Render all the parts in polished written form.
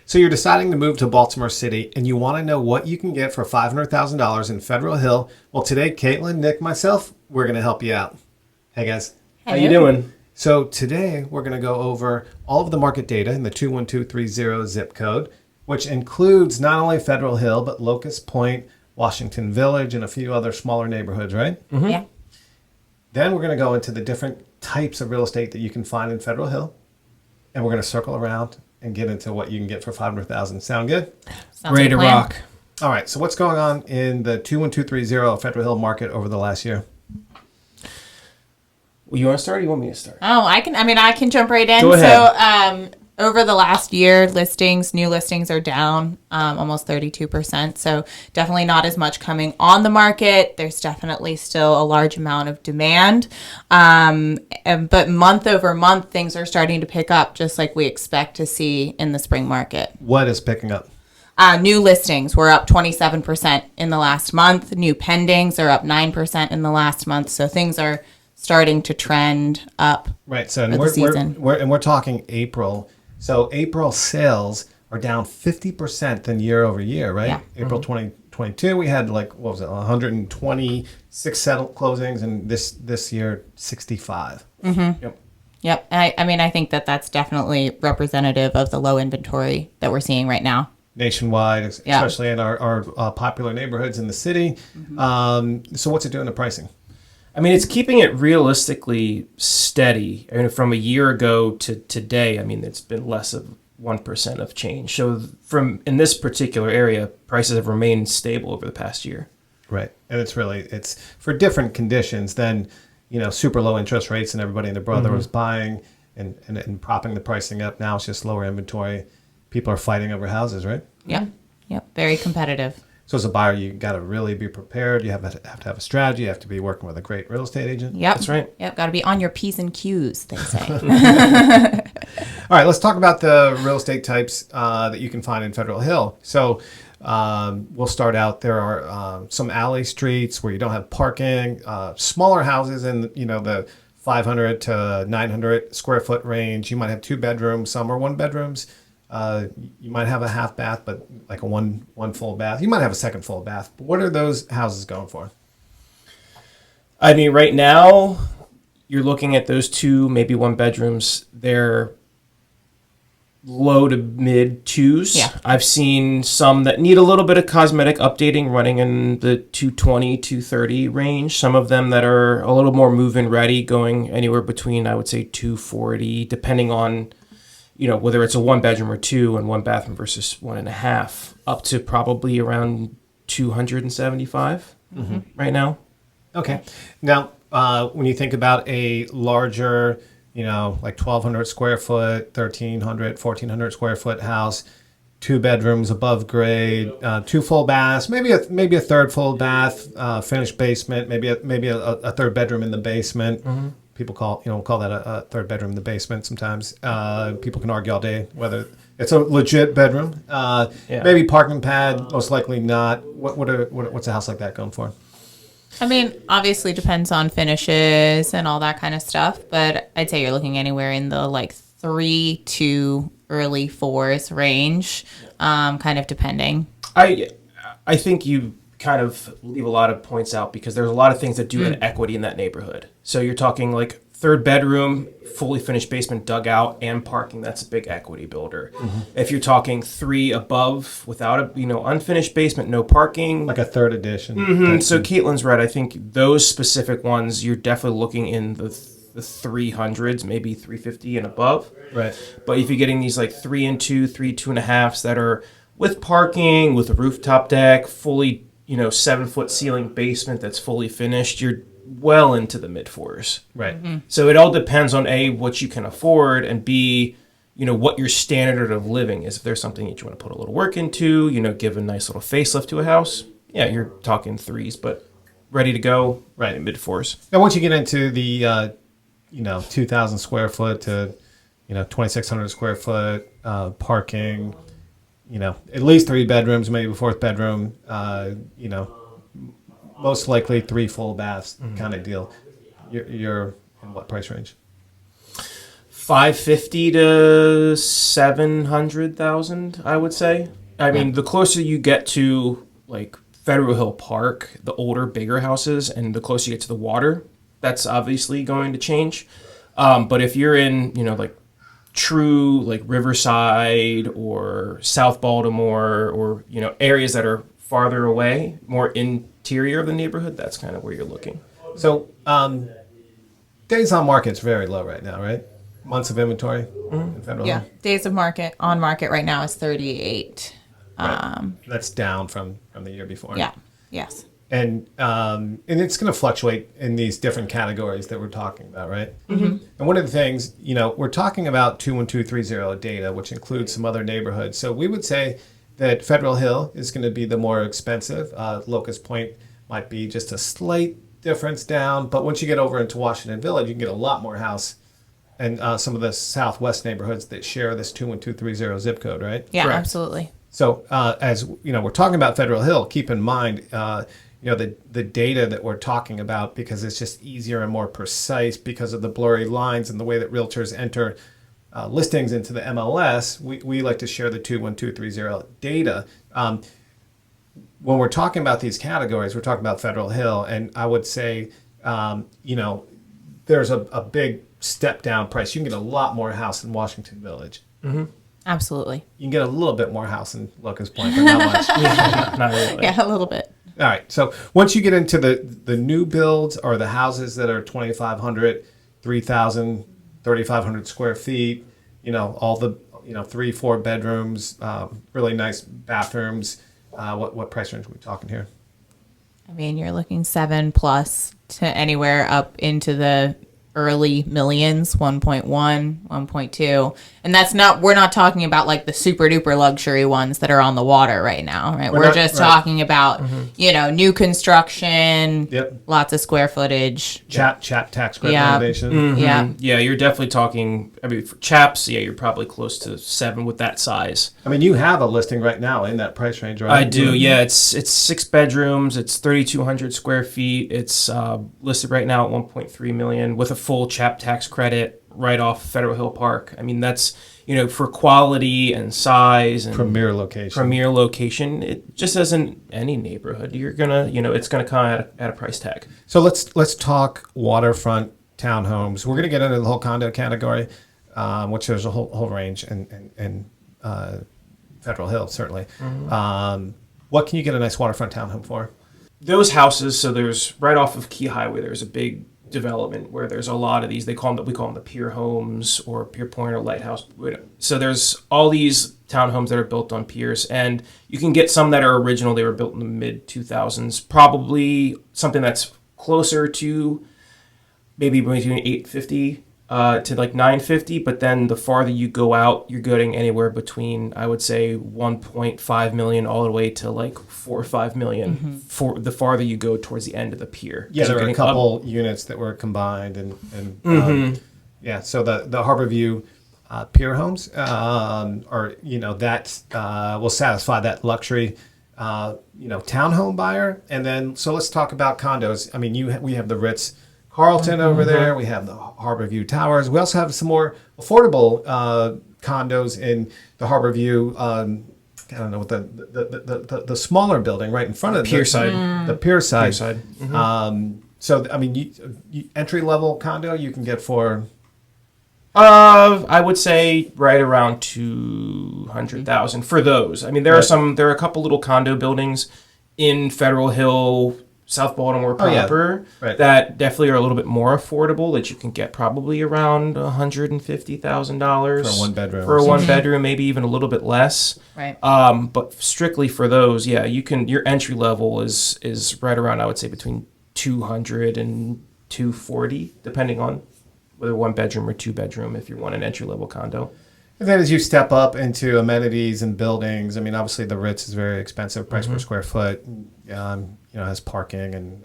So you're deciding to move to Baltimore City, and you want to know what you can get for $500,000 in Federal Hill. Well, today, Caitlin, Nick, myself, we're going to help you out. Hey, guys. How you doing? So today, we're going to go over all of the market data in the 21230 zip code, which includes not only Federal Hill, but Locust Point, Washington Village, and a few other smaller neighborhoods, right? Mm-hmm. Yeah. Then we're going to go into the different types of real estate that you can find in Federal Hill, and we're going to circle around and get into what you can get for $500,000. Sound good? Sounds Ready to like a plan. rock. All right. So what's going on in the 21230 Federal Hill market over the last year? Well, you want to start or you want me to start? Oh, I can jump right in. Go ahead. So, over the last year, new listings are down almost 32%. So definitely not as much coming on the market. There's definitely still a large amount of demand. But month over month, things are starting to pick up just like we expect to see in the spring market. What is picking up? New listings were up 27% in the last month. New pendings are up 9% in the last month. So things are starting to trend up. Right. So for the season. we're talking April. So April sales are down 50% than year over year, right? Yeah. April 2022, we had 126 settled closings, and this year 65. Mm-hmm. Yep. I think that that's definitely representative of the low inventory that we're seeing right now. Nationwide, especially in our popular neighborhoods in the city. Mm-hmm. So what's it doing to pricing? I mean, it's keeping it realistically steady. I mean, from a year ago to today, I mean, it's been less of 1% of change. So in this particular area, prices have remained stable over the past year. Right. And it's for different conditions than, super low interest rates and everybody and their brother was buying and propping the pricing up. Now it's just lower inventory. People are fighting over houses, right? Yep. Very competitive. So as a buyer, you got to really be prepared. You have to have a strategy. You have to be working with a great real estate agent. Yep. That's right. Yep. Got to be on your P's and Q's, they say. All right, let's talk about the real estate types that you can find in Federal Hill. So we'll start out. There are some alley streets where you don't have parking, smaller houses in the 500 to 900 square foot range. You might have 2 bedrooms. Some are 1 bedrooms. You might have a half bath, but like a one full bath. You might have a second full bath. But what are those houses going for? I mean, right now, you're looking at those 2, maybe 1 bedrooms. They're low to mid 2s. Yeah. I've seen some that need a little bit of cosmetic updating running in the 220, 230 range. Some of them that are a little more move-in ready going anywhere between, I would say, 240, depending on whether it's a 1 bedroom or 2 and 1 bathroom versus 1.5, up to probably around 275 right now. Okay. Now, when you think about a larger, like 1,200 square foot, 1,300, 1,400 square foot house, 2 bedrooms above grade, 2 full baths, maybe a third full bath, finished basement, maybe a third bedroom in the basement. Mm-hmm. People call that a third bedroom in the basement sometimes. People can argue all day whether it's a legit bedroom. Maybe parking pad, most likely not. What's a house like that going for? I mean, obviously depends on finishes and all that kind of stuff, but I'd say you're looking anywhere in the 3 to early 4s range, kind of depending. I think you kind of leave a lot of points out because there's a lot of things that do add equity in that neighborhood. So you're talking like 3rd bedroom, fully finished basement, dugout, and parking. That's a big equity builder. Mm-hmm. If you're talking 3 above without a unfinished basement, no parking, like a 3rd edition. Mm-hmm. So Caitlin's right. I think those specific ones you're definitely looking in the 300s, maybe 350 and above. Right. But if you're getting these 3 and 2, 3 2.5s that are with parking, with a rooftop deck, fully 7-foot ceiling basement that's fully finished, you're well into the mid 4s. Right. Mm-hmm. So it all depends on A, what you can afford, and B, what your standard of living is. If there's something that you want to put a little work into, give a nice little facelift to a house, yeah, you're talking 3s, but ready to go, right, in mid 4s. Now, once you get into the 2,000 square foot to 2,600 square foot parking, at least 3 bedrooms, maybe a 4th bedroom, most likely 3 full baths kind of deal. You're in what price range? 550 to 700,000, I would say. I mean, the closer you get to like Federal Hill Park, the older, bigger houses, and the closer you get to the water, that's obviously going to change. But if you're in, like true like Riverside or South Baltimore or, areas that are farther away, more interior of the neighborhood, that's kind of where you're looking. So days on market's very low right now, right? Months of inventory in Federal Yeah, Hill? days of market on market right now is 38. Right. That's down from the year before. Yeah. Yes. And it's going to fluctuate in these different categories that we're talking about, right? Mm-hmm. And one of the things, we're talking about 21230 data, which includes some other neighborhoods. So we would say that Federal Hill is going to be the more expensive. Locust Point might be just a slight difference down, but once you get over into Washington Village, you can get a lot more house and some of the southwest neighborhoods that share this 21230 zip code, right? Yeah, Correct. absolutely. So as we're talking about Federal Hill, keep in mind, the data that we're talking about, because it's just easier and more precise because of the blurry lines and the way that realtors enter listings into the MLS. We like to share the 21230 data. When we're talking about these categories, we're talking about Federal Hill, and I would say, there's a big step down price. You can get a lot more house in Washington Village. Mm-hmm. Absolutely. You can get a little bit more house in Locust Point, but not much. Not really. Yeah, a little bit. All right. So once you get into the new builds or the houses that are 2,500, 3,000, 3,500 square feet, all the 3-4 bedrooms, really nice bathrooms. What price range are we talking here? I mean, you're looking 7 plus to anywhere up into the early millions, 1.1, 1.2. And we're not talking about like the super duper luxury ones that are on the water right now, right? We're just talking about, new construction, lots of square footage. Chat tax credit renovation. Mm-hmm. Yeah. Yeah, you're definitely talking, for chaps, you're probably close to 7 with that size. I mean, you have a listing right now in that price range, right? I do, yeah. It's 6 bedrooms. It's 3,200 square feet. It's listed right now at $1.3 million with a full chap tax credit right off Federal Hill Park. I mean, that's, for quality and size and premier location. It just as in any neighborhood, you're gonna, it's gonna come at a price tag. So let's talk waterfront townhomes. We're gonna get into the whole condo category, which there's a whole range in Federal Hill certainly. Mm-hmm. What can you get a nice waterfront townhome for? Those houses. So there's right off of Key Highway. There's a big development where there's a lot of these. We call them the pier homes or Pier Point or Lighthouse. So there's all these townhomes that are built on piers, and you can get some that are original. They were built in the mid 2000s. Probably something that's closer to maybe between 850 to like 950. But then the farther you go out, you're getting anywhere between, I would say, 1.5 million all the way to like 4 or 5 million for the farther you go towards the end of the pier. Yeah, there were a couple units that were combined, and so the Harborview pier homes are that will satisfy that luxury townhome buyer. And then so let's talk about condos. I mean, we have the Ritz Carlton over there. We have the Harborview Towers. We also have some more affordable condos in the Harborview. I don't know what the smaller building right in front of the Pierside. The Pierside. Mm-hmm. So I mean, you entry level condo you can get for. I would say right around 200,000 for those. I mean, there are a couple little condo buildings in Federal Hill, South Baltimore proper that definitely are a little bit more affordable that you can get probably around $150,000 for a one bedroom. For a one bedroom, maybe even a little bit less. Right. But strictly for those, your entry level is right around, I would say, between 200 and 240, depending on whether 1 bedroom or 2 bedroom if you want an entry level condo. And then as you step up into amenities and buildings, I mean, obviously the Ritz is very expensive, price per square foot. Has parking and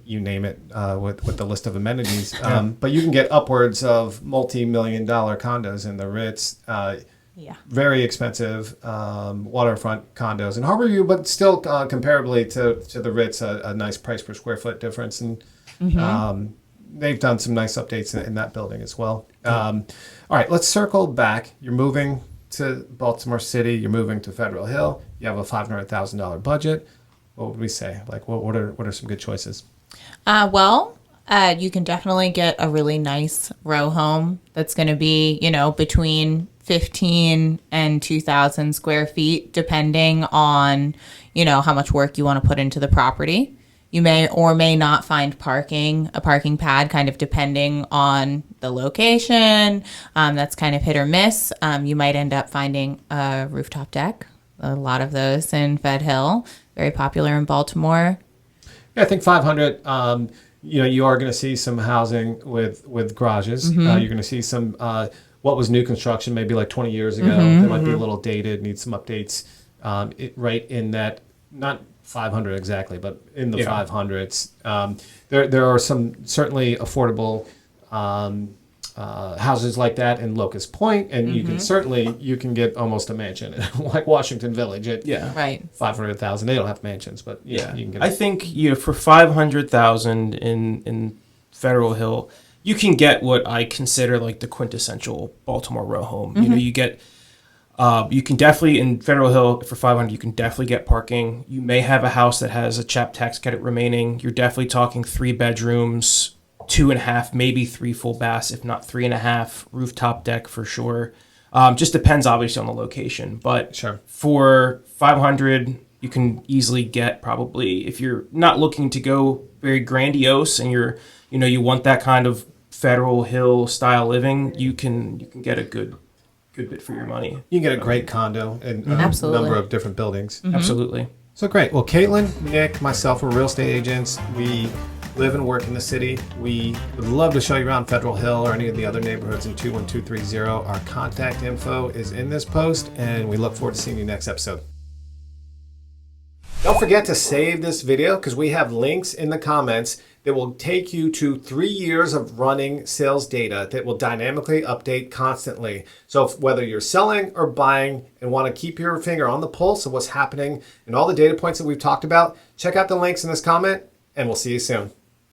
you name it with the list of amenities. But you can get upwards of multi-million-dollar condos in the Ritz. Very expensive waterfront condos in Harborview, but still comparably to the Ritz, a nice price per square foot difference. And they've done some nice updates in that building as well. All right, let's circle back. You're moving to Baltimore City. You're moving to Federal Hill. You have a $500,000 budget. What would we say? Like, what are some good choices? You can definitely get a really nice row home that's going to be, between 15 and 2,000 square feet, depending on, how much work you want to put into the property. You may or may not find a parking pad, kind of depending on the location. That's kind of hit or miss. You might end up finding a rooftop deck. A lot of those in Fed Hill, very popular in Baltimore. Yeah, I think 500. You are going to see some housing with garages. You're going to see some what was new construction maybe like 20 years ago. They might be a little dated, need some updates. Right in that, not 500 exactly, but in the 500s. There are some certainly affordable houses like that in Locust Point, and you can get almost a mansion like Washington Village at right 500,000. They don't have mansions, but you can get. I think for 500,000 in Federal Hill, you can get what I consider like the quintessential Baltimore row home. You get. You can definitely, in Federal Hill, for 500, you can definitely get parking. You may have a house that has a CHAP tax credit remaining. You're definitely talking 3 bedrooms, 2.5, maybe 3 full baths, if not 3.5, rooftop deck for sure. Just depends, obviously, on the location. But for 500, you can easily get probably, if you're not looking to go very grandiose and you want that kind of Federal Hill style living, you can get a good bit for your money. You can get a great condo in a number of different buildings. Absolutely. So great. Well, Caitlin, Nick, myself, we're real estate agents. We live and work in the city. We would love to show you around Federal Hill or any of the other neighborhoods in 21230. Our contact info is in this post, and we look forward to seeing you next episode. Don't forget to save this video because we have links in the comments that will take you to 3 years of running sales data that will dynamically update constantly. So whether you're selling or buying and want to keep your finger on the pulse of what's happening and all the data points that we've talked about, check out the links in this comment, and we'll see you soon.